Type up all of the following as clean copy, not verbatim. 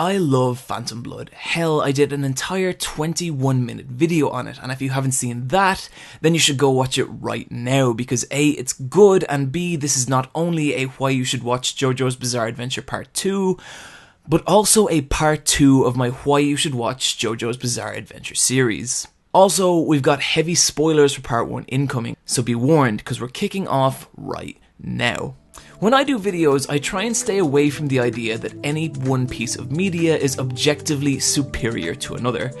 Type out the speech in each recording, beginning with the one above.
I love Phantom Blood. Hell, I did an entire 21-minute video on it, and if you haven't seen that, then you should go watch it right now, because A, it's good, and B, this is not only a why you should watch JoJo's Bizarre Adventure Part 2, but also a Part 2 of my why you should watch JoJo's Bizarre Adventure series. Also, we've got heavy spoilers for Part 1 incoming, so be warned, because we're kicking off right now. When I do videos, I try and stay away from the idea that any one piece of media is objectively superior to another.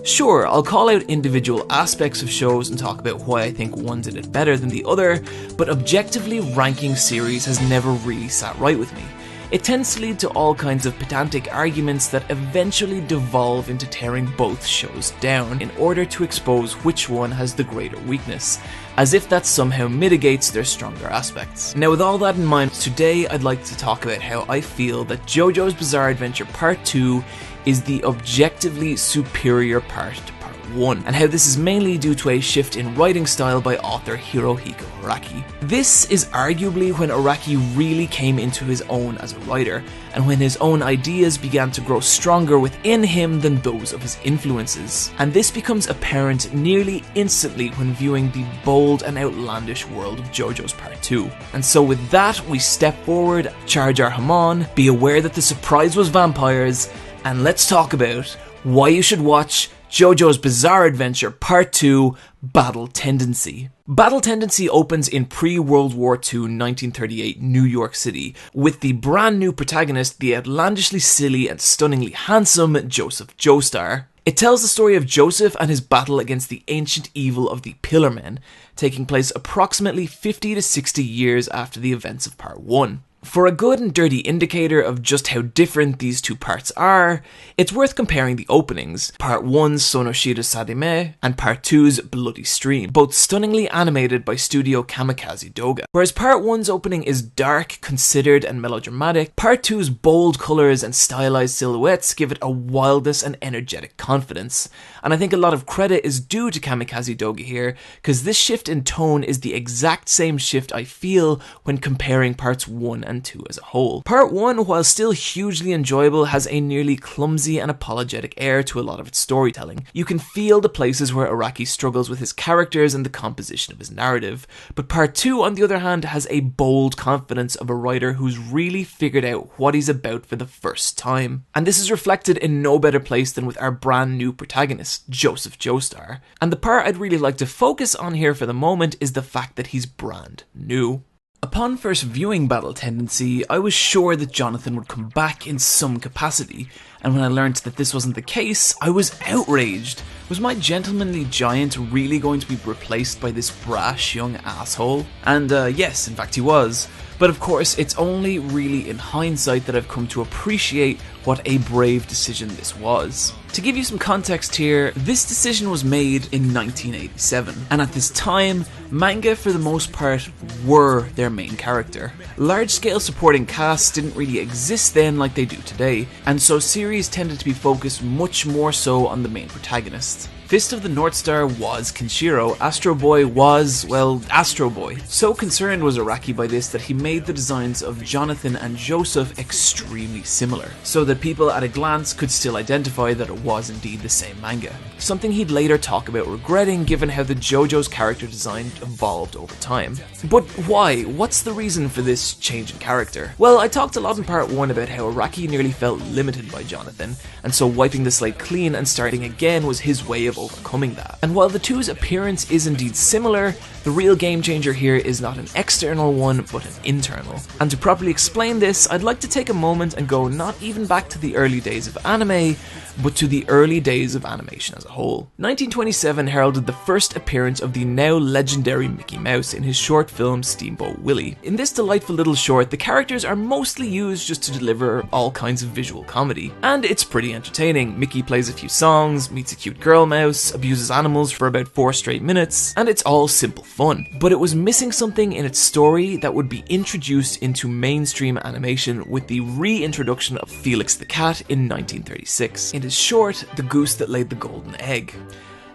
Sure, I'll call out individual aspects of shows and talk about why I think one did it better than the other, but objectively ranking series has never really sat right with me. It tends to lead to all kinds of pedantic arguments that eventually devolve into tearing both shows down in order to expose which one has the greater weakness, as if that somehow mitigates their stronger aspects. Now, with all that in mind, today I'd like to talk about how I feel that JoJo's Bizarre Adventure Part 2 is the objectively superior part to Part 1, and how this is mainly due to a shift in writing style by author Hirohiko Araki. This is arguably when Araki really came into his own as a writer, and when his own ideas began to grow stronger within him than those of his influences. And this becomes apparent nearly instantly when viewing the bold and outlandish world of JoJo's Part 2. And so with that, we step forward, charge our Hamon, be aware that the surprise was vampires, and let's talk about why you should watch JoJo's Bizarre Adventure Part 2, Battle Tendancy. Battle Tendancy opens in pre-World War II 1938 New York City, with the brand new protagonist, the outlandishly silly and stunningly handsome Joseph Joestar. It tells the story of Joseph and his battle against the ancient evil of the Pillar Men, taking place approximately 50 to 60 years after the events of Part 1. For a good and dirty indicator of just how different these two parts are, it's worth comparing the openings, Part 1's Sonoshida Sadime and Part 2's Bloody Stream, both stunningly animated by Studio Kamikaze Doga. Whereas Part 1's opening is dark, considered and melodramatic, Part 2's bold colours and stylized silhouettes give it a wildness and energetic confidence. And I think a lot of credit is due to Kamikaze Doga here, because this shift in tone is the exact same shift I feel when comparing Parts 1 and 2 as a whole. Part 1, while still hugely enjoyable, has a nearly clumsy and apologetic air to a lot of its storytelling. You can feel the places where Araki struggles with his characters and the composition of his narrative, but Part 2, on the other hand, has a bold confidence of a writer who's really figured out what he's about for the first time. And this is reflected in no better place than with our brand new protagonist, Joseph Joestar. And the part I'd really like to focus on here for the moment is the fact that he's brand new. Upon first viewing Battle Tendency, I was sure that Jonathan would come back in some capacity, and when I learnt that this wasn't the case, I was outraged. Was my gentlemanly giant really going to be replaced by this brash young asshole? And yes, in fact he was. But of course, it's only really in hindsight that I've come to appreciate what a brave decision this was. To give you some context here, this decision was made in 1987, and at this time, manga for the most part were their main character. Large-scale supporting casts didn't really exist then like they do today, and so series tended to be focused much more so on the main protagonists. Fist of the North Star was Kenshiro, Astro Boy was, well, Astro Boy. So concerned was Araki by this that he made the designs of Jonathan and Joseph extremely similar, so that people at a glance could still identify that it was indeed the same manga. Something he'd later talk about regretting given how the JoJo's character design evolved over time. But why? What's the reason for this change in character? Well, I talked a lot in Part 1 about how Araki nearly felt limited by Jonathan, and so wiping the slate clean and starting again was his way of overcoming that. And while the two's appearance is indeed similar, the real game changer here is not an external one, but an internal. And to properly explain this, I'd like to take a moment and go not even back to the early days of anime, but to the early days of animation as a whole. 1927 heralded the first appearance of the now legendary Mickey Mouse in his short film Steamboat Willie. In this delightful little short, the characters are mostly used just to deliver all kinds of visual comedy. And it's pretty entertaining. Mickey plays a few songs, meets a cute girl mouse, abuses animals for about 4 straight minutes, and it's all simple fun. But it was missing something in its story that would be introduced into mainstream animation with the reintroduction of Felix the Cat in 1936. In his short, The Goose That Laid the Golden Egg.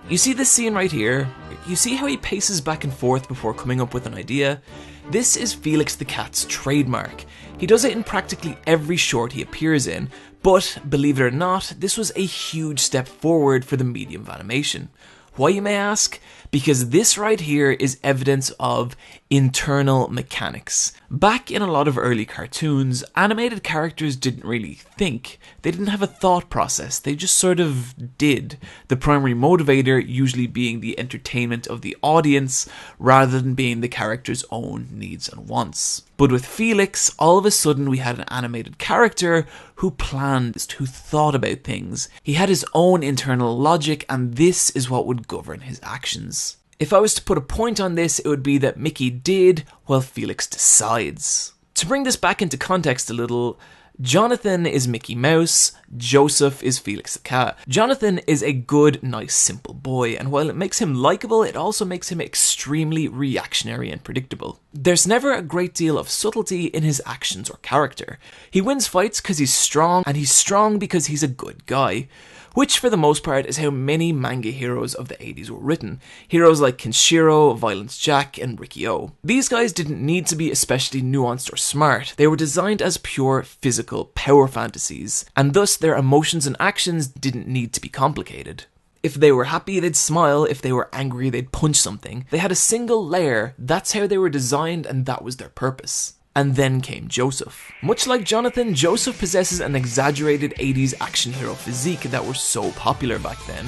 You see this scene right here? You see how he paces back and forth before coming up with an idea? This is Felix the Cat's trademark. He does it in practically every short he appears in, But believe it or not, this was a huge step forward for the medium of animation. Why, you may ask? Because this right here is evidence of internal mechanics. Back in a lot of early cartoons, animated characters didn't really think. They didn't have a thought process, they just sort of did. The primary motivator usually being the entertainment of the audience, rather than being the character's own needs and wants. But with Felix, all of a sudden we had an animated character who planned, who thought about things. He had his own internal logic, and this is what would govern his actions. If I was to put a point on this, it would be that Mickey did while Felix decides. To bring this back into context a little, Jonathan is Mickey Mouse, Joseph is Felix the cat. Jonathan is a good, nice, simple boy, and while it makes him likable, it also makes him extremely reactionary and predictable. There's never a great deal of subtlety in his actions or character. He wins fights because he's strong, and he's strong because he's a good guy. Which, for the most part, is how many manga heroes of the 80s were written. Heroes like Kenshiro, Violence Jack, and Riki-Oh. These guys didn't need to be especially nuanced or smart. They were designed as pure physical power fantasies, and thus their emotions and actions didn't need to be complicated. If they were happy, they'd smile. If they were angry, they'd punch something. They had a single layer. That's how they were designed, and that was their purpose. And then came Joseph. Much like Jonathan, Joseph possesses an exaggerated 80s action hero physique that were so popular back then.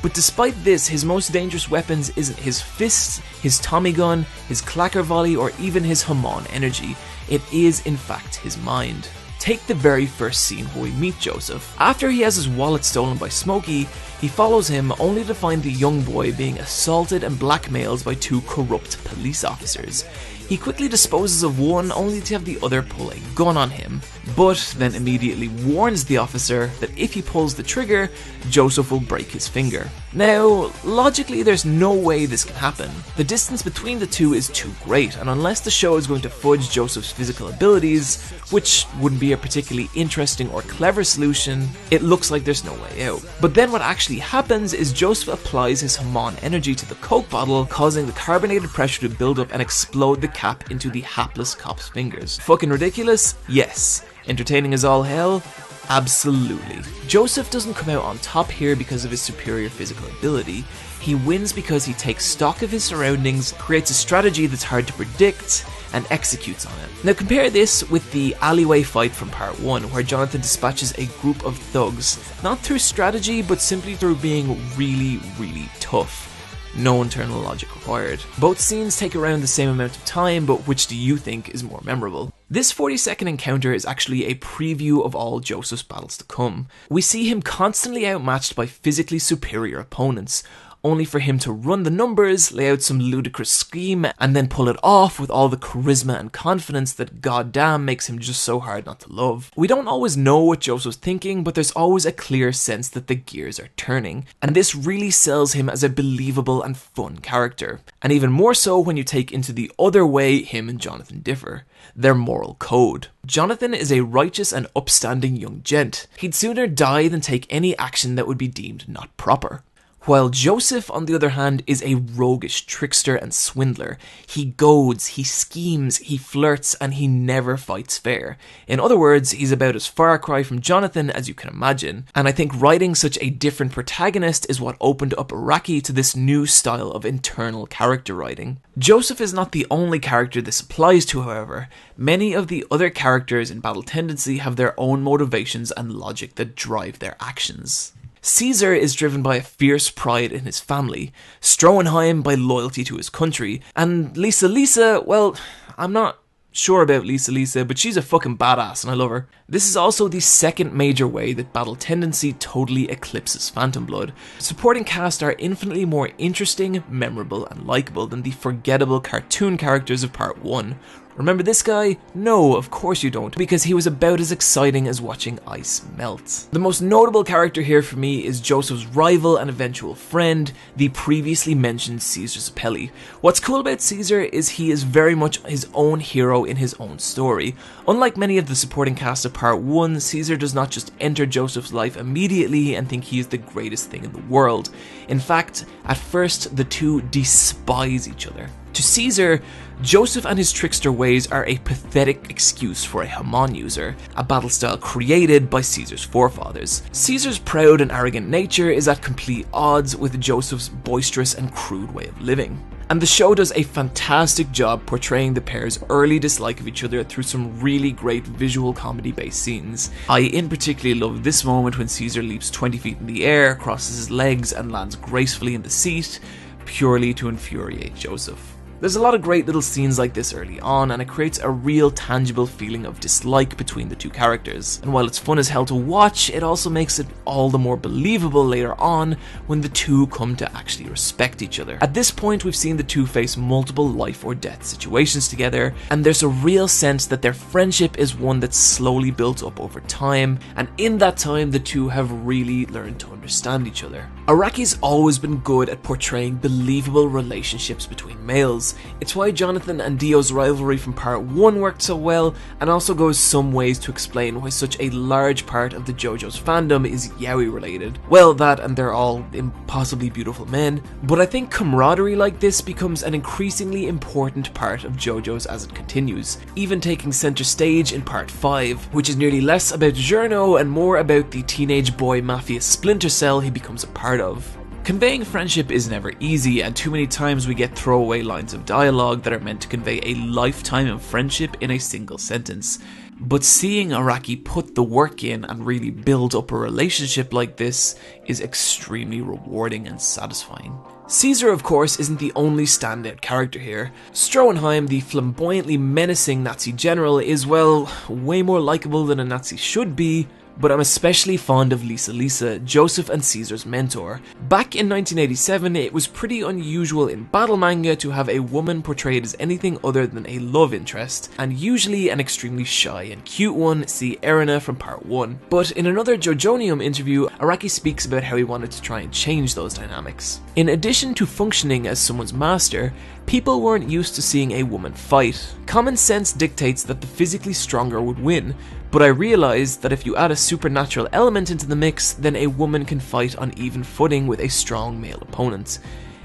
But despite this, his most dangerous weapons isn't his fists, his Tommy gun, his clacker volley, or even his Hamon energy. It is, in fact, his mind. Take the very first scene where we meet Joseph. After he has his wallet stolen by Smokey, he follows him only to find the young boy being assaulted and blackmailed by two corrupt police officers. He quickly disposes of one only to have the other pull a gun on him, but then immediately warns the officer that if he pulls the trigger, Joseph will break his finger. Now, logically there's no way this can happen. The distance between the two is too great, and unless the show is going to fudge Joseph's physical abilities, which wouldn't be a particularly interesting or clever solution, it looks like there's no way out. But then what actually happens is Joseph applies his Hamon energy to the Coke bottle, causing the carbonated pressure to build up and explode the cap into the hapless cop's fingers. Fucking ridiculous? Yes. Entertaining as all hell? Absolutely. Joseph doesn't come out on top here because of his superior physical ability. He wins because he takes stock of his surroundings, creates a strategy that's hard to predict, and executes on it. Now compare this with the alleyway fight from part 1, where Jonathan dispatches a group of thugs, not through strategy, but simply through being really, really tough. No internal logic required. Both scenes take around the same amount of time, but which do you think is more memorable? This 40-second encounter is actually a preview of all Joseph's battles to come. We see him constantly outmatched by physically superior opponents, only for him to run the numbers, lay out some ludicrous scheme, and then pull it off with all the charisma and confidence that goddamn makes him just so hard not to love. We don't always know what Joseph was thinking, but there's always a clear sense that the gears are turning, and this really sells him as a believable and fun character. And even more so when you take into the other way him and Jonathan differ. Their moral code. Jonathan is a righteous and upstanding young gent. He'd sooner die than take any action that would be deemed not proper. While Joseph, on the other hand, is a roguish trickster and swindler. He goads, he schemes, he flirts, and he never fights fair. In other words, he's about as far cry from Jonathan as you can imagine. And I think writing such a different protagonist is what opened up Iraqi to this new style of internal character writing. Joseph is not the only character this applies to, however. Many of the other characters in Battle Tendency have their own motivations and logic that drive their actions. Caesar is driven by a fierce pride in his family, Strohenheim by loyalty to his country, and Lisa, well, I'm not sure about Lisa, but she's a fucking badass and I love her. This is also the second major way that Battle Tendency totally eclipses Phantom Blood. Supporting cast are infinitely more interesting, memorable, and likeable than the forgettable cartoon characters of Part 1. Remember this guy? No, of course you don't, because he was about as exciting as watching ice melt. The most notable character here for me is Joseph's rival and eventual friend, the previously mentioned Caesar Zeppeli. What's cool about Caesar is he is very much his own hero in his own story. Unlike many of the supporting cast of Part 1, Caesar does not just enter Joseph's life immediately and think he is the greatest thing in the world. In fact, at first, the two despise each other. To Caesar, Joseph and his trickster ways are a pathetic excuse for a Hamon user, a battle style created by Caesar's forefathers. Caesar's proud and arrogant nature is at complete odds with Joseph's boisterous and crude way of living. And the show does a fantastic job portraying the pair's early dislike of each other through some really great visual comedy-based scenes. I in particular love this moment when Caesar leaps 20 feet in the air, crosses his legs and lands gracefully in the seat, purely to infuriate Joseph. There's a lot of great little scenes like this early on, and it creates a real tangible feeling of dislike between the two characters. And while it's fun as hell to watch, it also makes it all the more believable later on when the two come to actually respect each other. At this point, we've seen the two face multiple life or death situations together, and there's a real sense that their friendship is one that's slowly built up over time, and in that time the two have really learned to understand each other. Araki's always been good at portraying believable relationships between males. It's why Jonathan and Dio's rivalry from part 1 worked so well, and also goes some ways to explain why such a large part of the JoJo's fandom is yaoi related. Well, that and they're all impossibly beautiful men, but I think camaraderie like this becomes an increasingly important part of JoJo's as it continues, even taking center stage in part 5, which is nearly less about Giorno and more about the teenage boy mafia splinter cell he becomes a part of. Conveying friendship is never easy, and too many times we get throwaway lines of dialogue that are meant to convey a lifetime of friendship in a single sentence. But seeing Araki put the work in and really build up a relationship like this is extremely rewarding and satisfying. Caesar, of course, isn't the only standout character here. Stroheim, the flamboyantly menacing Nazi general, is, well, way more likable than a Nazi should be, but I'm especially fond of Lisa, Joseph and Caesar's mentor. Back in 1987, it was pretty unusual in battle manga to have a woman portrayed as anything other than a love interest, and usually an extremely shy and cute one, see Erina from part 1. But in another Jojonium interview, Araki speaks about how he wanted to try and change those dynamics. In addition to functioning as someone's master, people weren't used to seeing a woman fight. Common sense dictates that the physically stronger would win, but I realized that if you add a supernatural element into the mix, then a woman can fight on even footing with a strong male opponent.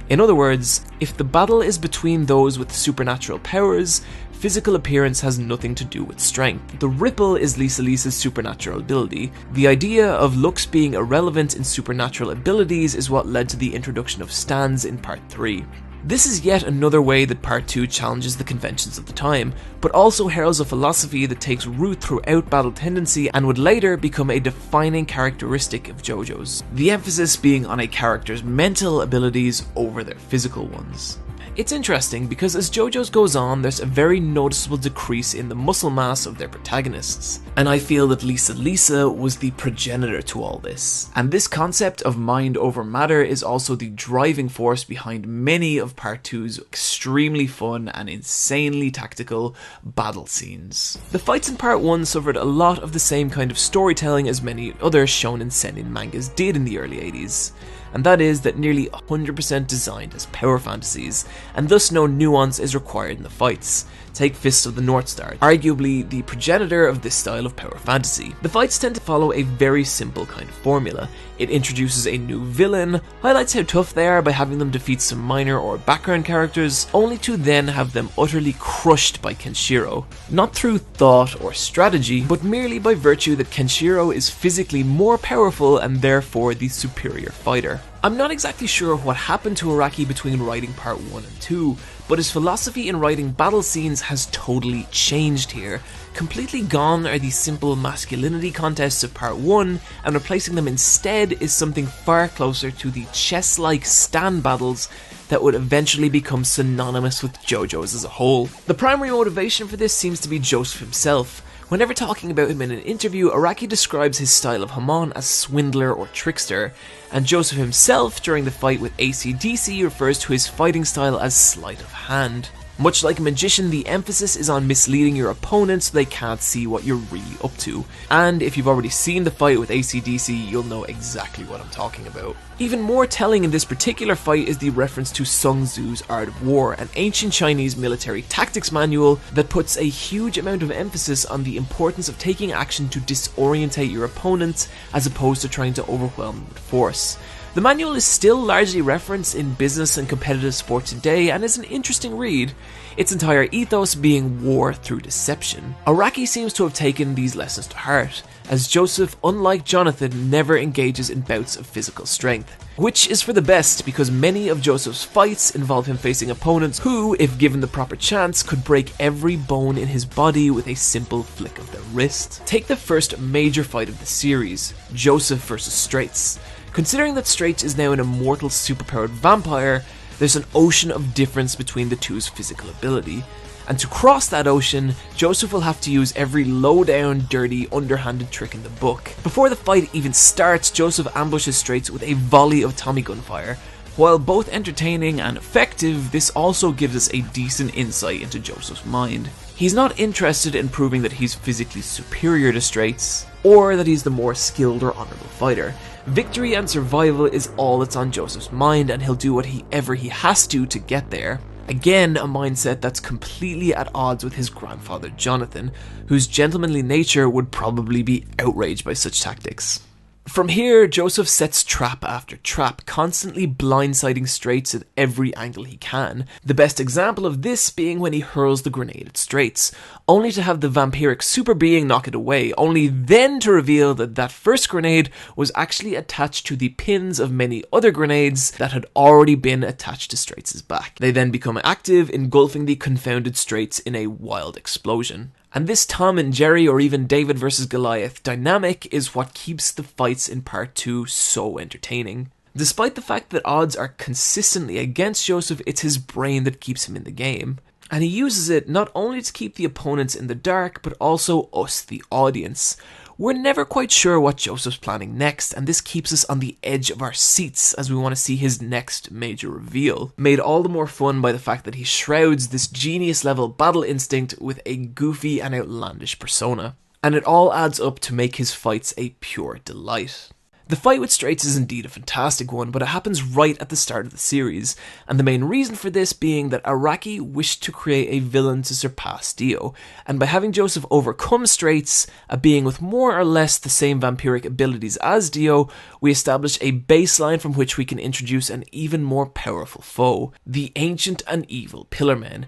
In other words, if the battle is between those with supernatural powers, physical appearance has nothing to do with strength. The ripple is Lisa's supernatural ability. The idea of looks being irrelevant in supernatural abilities is what led to the introduction of stands in part 3. This is yet another way that part 2 challenges the conventions of the time, but also heralds a philosophy that takes root throughout Battle Tendancy and would later become a defining characteristic of JoJo's. The emphasis being on a character's mental abilities over their physical ones. It's interesting because as JoJo's goes on, there's a very noticeable decrease in the muscle mass of their protagonists. And I feel that Lisa was the progenitor to all this. And this concept of mind over matter is also the driving force behind many of part 2's extremely fun and insanely tactical battle scenes. The fights in part 1 suffered a lot of the same kind of storytelling as many other shonen seinen mangas did in the early 80s. And that is that nearly 100% designed as power fantasies, and thus no nuance is required in the fights. Take Fist of the North Star, arguably the progenitor of this style of power fantasy. The fights tend to follow a very simple kind of formula. It introduces a new villain, highlights how tough they are by having them defeat some minor or background characters, only to then have them utterly crushed by Kenshiro. Not through thought or strategy, but merely by virtue that Kenshiro is physically more powerful and therefore the superior fighter. I'm not exactly sure what happened to Araki between writing part 1 and 2, but his philosophy in writing battle scenes has totally changed here. Completely gone are the simple masculinity contests of part 1, and replacing them instead is something far closer to the chess-like stand battles that would eventually become synonymous with JoJo's as a whole. The primary motivation for this seems to be Joseph himself. Whenever talking about him in an interview, Araki describes his style of Hamon as swindler or trickster, and Joseph himself, during the fight with AC/DC, refers to his fighting style as sleight of hand. Much like a magician, the emphasis is on misleading your opponent so they can't see what you're really up to. And if you've already seen the fight with AC/DC, you'll know exactly what I'm talking about. Even more telling in this particular fight is the reference to Sun Tzu's Art of War, an ancient Chinese military tactics manual that puts a huge amount of emphasis on the importance of taking action to disorientate your opponent as opposed to trying to overwhelm them with force. The manual is still largely referenced in business and competitive sport today and is an interesting read, its entire ethos being war through deception. Araki seems to have taken these lessons to heart, as Joseph, unlike Jonathan, never engages in bouts of physical strength. Which is for the best, because many of Joseph's fights involve him facing opponents who, if given the proper chance, could break every bone in his body with a simple flick of their wrist. Take the first major fight of the series, Joseph vs. Straits. Considering that Straits is now an immortal superpowered vampire, there's an ocean of difference between the two's physical ability. And to cross that ocean, Joseph will have to use every low-down, dirty, underhanded trick in the book. Before the fight even starts, Joseph ambushes Straits with a volley of Tommy gunfire. While both entertaining and effective, this also gives us a decent insight into Joseph's mind. He's not interested in proving that he's physically superior to Straits, or that he's the more skilled or honourable fighter. Victory and survival is all that's on Joseph's mind, and he'll do whatever he has to get there. Again, a mindset that's completely at odds with his grandfather Jonathan, whose gentlemanly nature would probably be outraged by such tactics. From here, Joseph sets trap after trap, constantly blindsiding Straits at every angle he can. The best example of this being when he hurls the grenade at Straits, only to have the vampiric super being knock it away, only then to reveal that that first grenade was actually attached to the pins of many other grenades that had already been attached to Straits' back. They then become active, engulfing the confounded Straits in a wild explosion. And this Tom and Jerry, or even David vs. Goliath dynamic is what keeps the fights in part 2 so entertaining. Despite the fact that odds are consistently against Joseph, it's his brain that keeps him in the game. And he uses it not only to keep the opponents in the dark, but also us, the audience. We're never quite sure what Joseph's planning next, and this keeps us on the edge of our seats as we want to see his next major reveal. Made all the more fun by the fact that he shrouds this genius-level battle instinct with a goofy and outlandish persona. And it all adds up to make his fights a pure delight. The fight with Straits is indeed a fantastic one, but it happens right at the start of the series, and the main reason for this being that Araki wished to create a villain to surpass Dio, and by having Joseph overcome Straits, a being with more or less the same vampiric abilities as Dio, we establish a baseline from which we can introduce an even more powerful foe, the ancient and evil Pillarmen,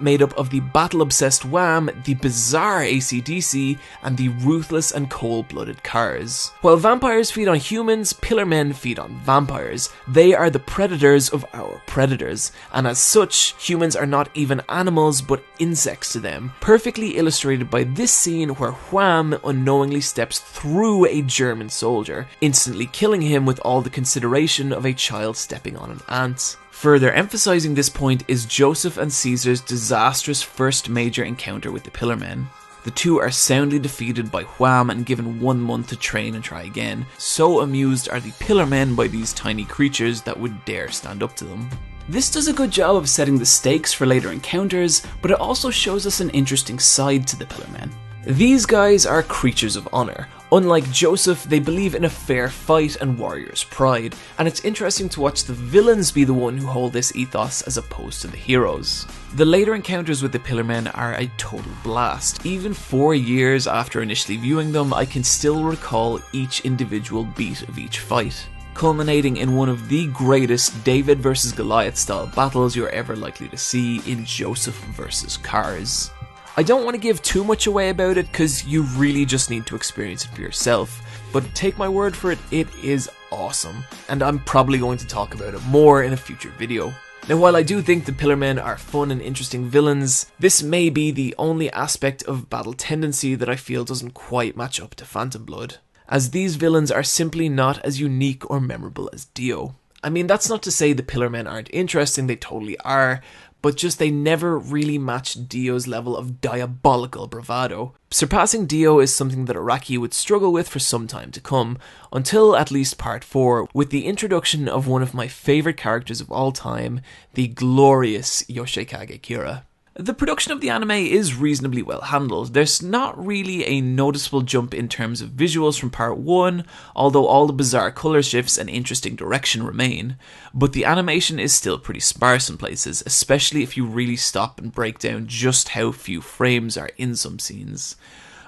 made up of the battle-obsessed Wham, the bizarre AC/DC, and the ruthless and cold-blooded Cars. While vampires feed on humans, Pillarmen feed on vampires. They are the predators of our predators, and as such, humans are not even animals but insects to them, perfectly illustrated by this scene where Wham unknowingly steps through a German soldier, instantly killing him with all the consideration of a child stepping on an ant. Further emphasizing this point is Joseph and Caesar's disastrous first major encounter with the Pillarmen. The two are soundly defeated by Wham and given 1 month to train and try again. So amused are the Pillarmen by these tiny creatures that would dare stand up to them. This does a good job of setting the stakes for later encounters, but it also shows us an interesting side to the Pillarmen. These guys are creatures of honor. Unlike Joseph, they believe in a fair fight and warrior's pride, and it's interesting to watch the villains be the one who hold this ethos as opposed to the heroes. The later encounters with the Pillarmen are a total blast. Even 4 years after initially viewing them, I can still recall each individual beat of each fight, culminating in one of the greatest David vs. Goliath style battles you're ever likely to see in Joseph vs. Cars. I don't want to give too much away about it because you really just need to experience it for yourself, but take my word for it, it is awesome, and I'm probably going to talk about it more in a future video. Now, while I do think the Pillarmen are fun and interesting villains, this may be the only aspect of Battle Tendancy that I feel doesn't quite match up to Phantom Blood, as these villains are simply not as unique or memorable as Dio. I mean, that's not to say the Pillarmen aren't interesting, they totally are, but just they never really match Dio's level of diabolical bravado. Surpassing Dio is something that Araki would struggle with for some time to come, until at least part 4, with the introduction of one of my favourite characters of all time, the glorious Yoshikage Kira. The production of the anime is reasonably well handled. There's not really a noticeable jump in terms of visuals from part 1, although all the bizarre colour shifts and interesting direction remain, but the animation is still pretty sparse in places, especially if you really stop and break down just how few frames are in some scenes.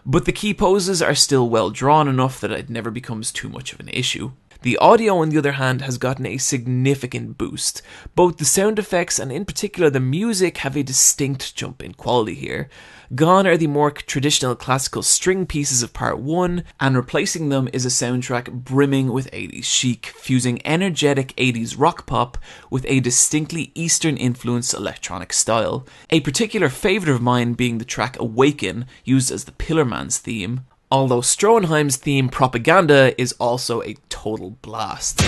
But the key poses are still well drawn enough that it never becomes too much of an issue. The audio, on the other hand, has gotten a significant boost. Both the sound effects and in particular the music have a distinct jump in quality here. Gone are the more traditional classical string pieces of part 1, and replacing them is a soundtrack brimming with 80s chic, fusing energetic 80s rock pop with a distinctly Eastern influenced electronic style. A particular favourite of mine being the track Awaken, used as the Pillarman's theme, although Stroheim's theme Propaganda is also a total blast.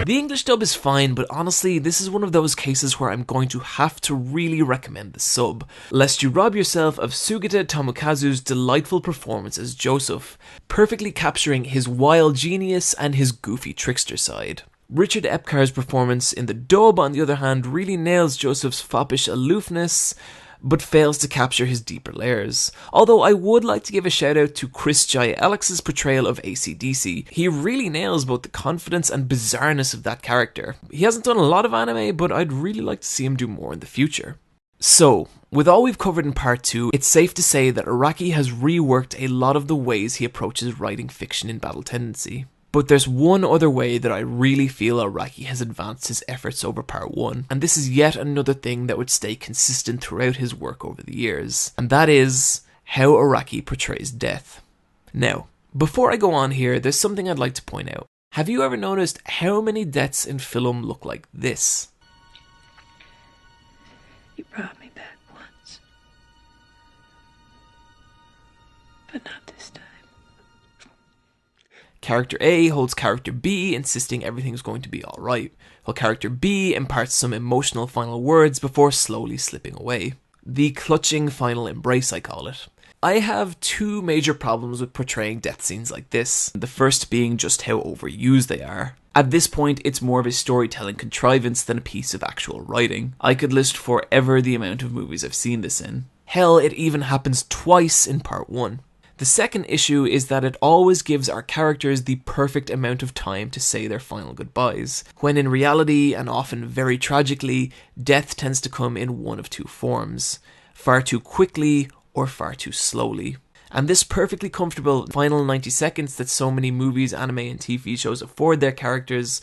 The English dub is fine, but honestly, this is one of those cases where I'm going to have to really recommend the sub, lest you rob yourself of Sugita Tomokazu's delightful performance as Joseph, perfectly capturing his wild genius and his goofy trickster side. Richard Epcar's performance in the dub, on the other hand, really nails Joseph's foppish aloofness, but fails to capture his deeper layers. Although I would like to give a shout out to Chris Jaya-Alex's portrayal of AC/DC. He really nails both the confidence and bizarreness of that character. He hasn't done a lot of anime, but I'd really like to see him do more in the future. So, with all we've covered in part 2, it's safe to say that Araki has reworked a lot of the ways he approaches writing fiction in Battle Tendency. But there's one other way that I really feel Araki has advanced his efforts over part 1, and this is yet another thing that would stay consistent throughout his work over the years, and that is how Araki portrays death. Now, before I go on here, there's something I'd like to point out. Have you ever noticed how many deaths in film look like this? You brought me back once, but not this time. Character A holds character B, insisting everything's going to be alright, while character B imparts some emotional final words before slowly slipping away. The clutching final embrace, I call it. I have two major problems with portraying death scenes like this, the first being just how overused they are. At this point, it's more of a storytelling contrivance than a piece of actual writing. I could list forever the amount of movies I've seen this in. Hell, it even happens twice in part 1. The second issue is that it always gives our characters the perfect amount of time to say their final goodbyes, when in reality, and often very tragically, death tends to come in one of two forms: far too quickly or far too slowly. And this perfectly comfortable final 90 seconds that so many movies, anime and TV shows afford their characters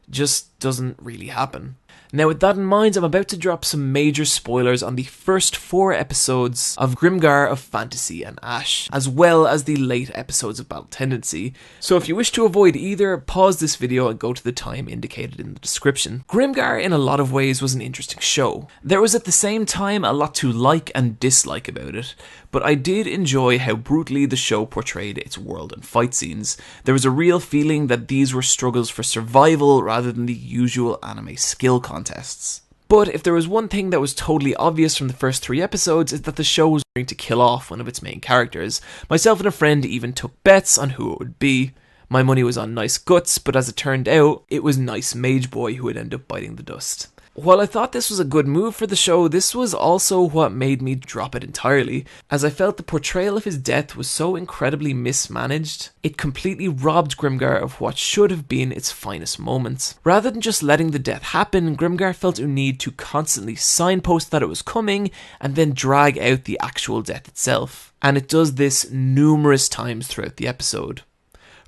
just doesn't really happen. Now, with that in mind, I'm about to drop some major spoilers on the first 4 episodes of Grimgar of Fantasy and Ash, as well as the late episodes of Battle Tendency. So if you wish to avoid either, pause this video and go to the time indicated in the description. Grimgar, in a lot of ways, was an interesting show. There was at the same time a lot to like and dislike about it, but I did enjoy how brutally the show portrayed its world and fight scenes. There was a real feeling that these were struggles for survival rather than the usual anime skill contests. But if there was one thing that was totally obvious from the first 3 episodes, is that the show was going to kill off one of its main characters. Myself and a friend even took bets on who it would be. My money was on Nice Guts, but as it turned out, it was Nice Mage Boy who would end up biting the dust. While I thought this was a good move for the show, this was also what made me drop it entirely, as I felt the portrayal of his death was so incredibly mismanaged. It completely robbed Grimgar of what should have been its finest moments. Rather than just letting the death happen, Grimgar felt a need to constantly signpost that it was coming and then drag out the actual death itself. And it does this numerous times throughout the episode.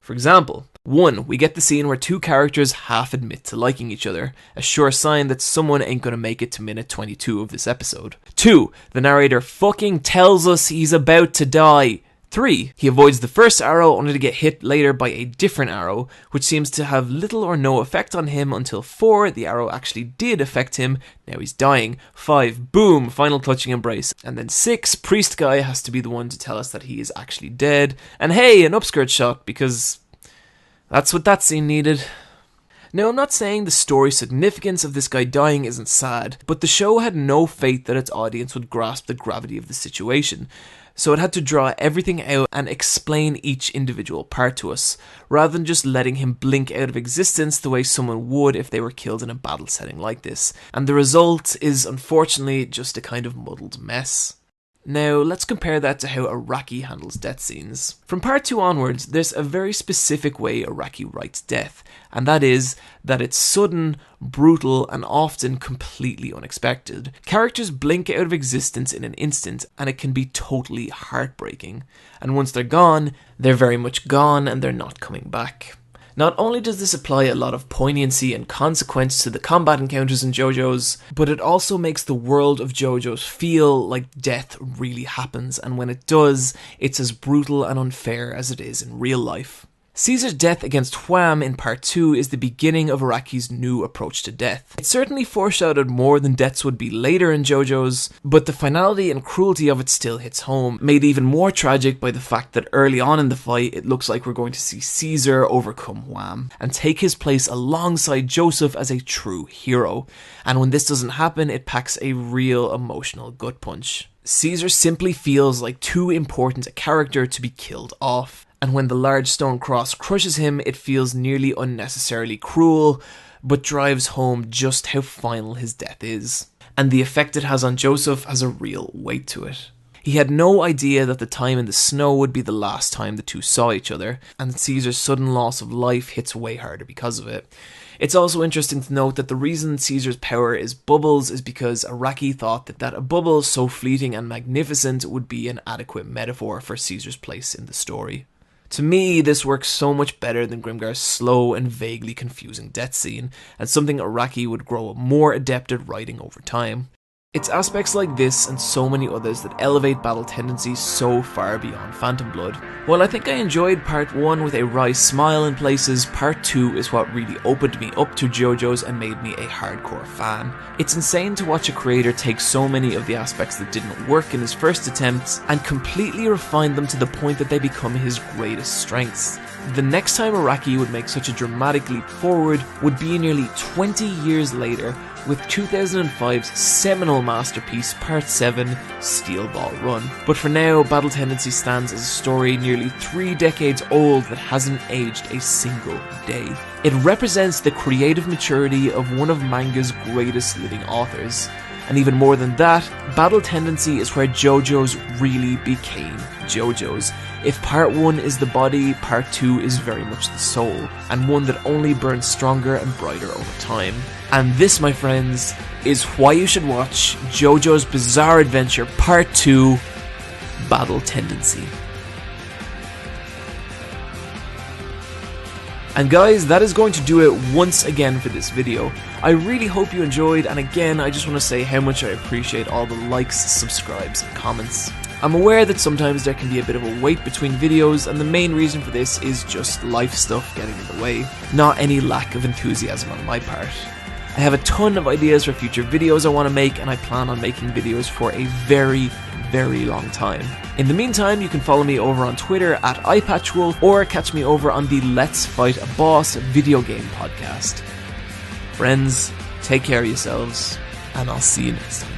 For example, 1. We get the scene where 2 characters half admit to liking each other, a sure sign that someone ain't gonna make it to minute 22 of this episode. 2. The narrator fucking tells us he's about to die. 3. He avoids the first arrow only to get hit later by a different arrow, which seems to have little or no effect on him until 4. The arrow actually did affect him, now he's dying. 5. Boom, final clutching embrace. And then 6. Priest guy has to be the one to tell us that he is actually dead. And hey, an upskirt shot, because that's what that scene needed. Now, I'm not saying the story significance of this guy dying isn't sad, but the show had no faith that its audience would grasp the gravity of the situation, so it had to draw everything out and explain each individual part to us, rather than just letting him blink out of existence the way someone would if they were killed in a battle setting like this. And the result is, unfortunately, just a kind of muddled mess. Now, let's compare that to how Araki handles death scenes. From part 2 onwards, there's a very specific way Araki writes death, and that is that it's sudden, brutal, and often completely unexpected. Characters blink out of existence in an instant, and it can be totally heartbreaking. And once they're gone, they're very much gone, and they're not coming back. Not only does this apply a lot of poignancy and consequence to the combat encounters in JoJo's, but it also makes the world of JoJo's feel like death really happens, and when it does, it's as brutal and unfair as it is in real life. Caesar's death against Wham in part 2 is the beginning of Araki's new approach to death. It certainly foreshadowed more than deaths would be later in JoJo's, but the finality and cruelty of it still hits home, made even more tragic by the fact that early on in the fight it looks like we're going to see Caesar overcome Wham and take his place alongside Joseph as a true hero, and when this doesn't happen it packs a real emotional gut punch. Caesar simply feels like too important a character to be killed off. And when the large stone cross crushes him, it feels nearly unnecessarily cruel, but drives home just how final his death is. And the effect it has on Joseph has a real weight to it. He had no idea that the time in the snow would be the last time the two saw each other, and Caesar's sudden loss of life hits way harder because of it. It's also interesting to note that the reason Caesar's power is bubbles is because Araki thought that a bubble so fleeting and magnificent would be an adequate metaphor for Caesar's place in the story. To me, this works so much better than Grimgar's slow and vaguely confusing death scene, and something Araki would grow more adept at writing over time. It's aspects like this and so many others that elevate Battle Tendency so far beyond Phantom Blood. While I think I enjoyed part 1 with a wry smile in places, part 2 is what really opened me up to JoJo's and made me a hardcore fan. It's insane to watch a creator take so many of the aspects that didn't work in his first attempts and completely refine them to the point that they become his greatest strengths. The next time Araki would make such a dramatic leap forward would be nearly 20 years later with 2005's seminal masterpiece Part 7, Steel Ball Run. But for now, Battle Tendency stands as a story nearly 3 decades old that hasn't aged a single day. It represents the creative maturity of one of manga's greatest living authors. And even more than that, Battle Tendency is where JoJo's really became JoJo's. If part 1 is the body, part 2 is very much the soul, and one that only burns stronger and brighter over time. And this, my friends, is why you should watch JoJo's Bizarre Adventure Part 2, Battle Tendency. And guys, that is going to do it once again for this video. I really hope you enjoyed, and again, I just want to say how much I appreciate all the likes, subscribes, and comments. I'm aware that sometimes there can be a bit of a wait between videos, and the main reason for this is just life stuff getting in the way, not any lack of enthusiasm on my part. I have a ton of ideas for future videos I want to make, and I plan on making videos for a very long time. In the meantime, you can follow me over on Twitter at @ipatchwolf, or catch me over on the Let's Fight a Boss video game podcast. Friends, take care of yourselves, and I'll see you next time.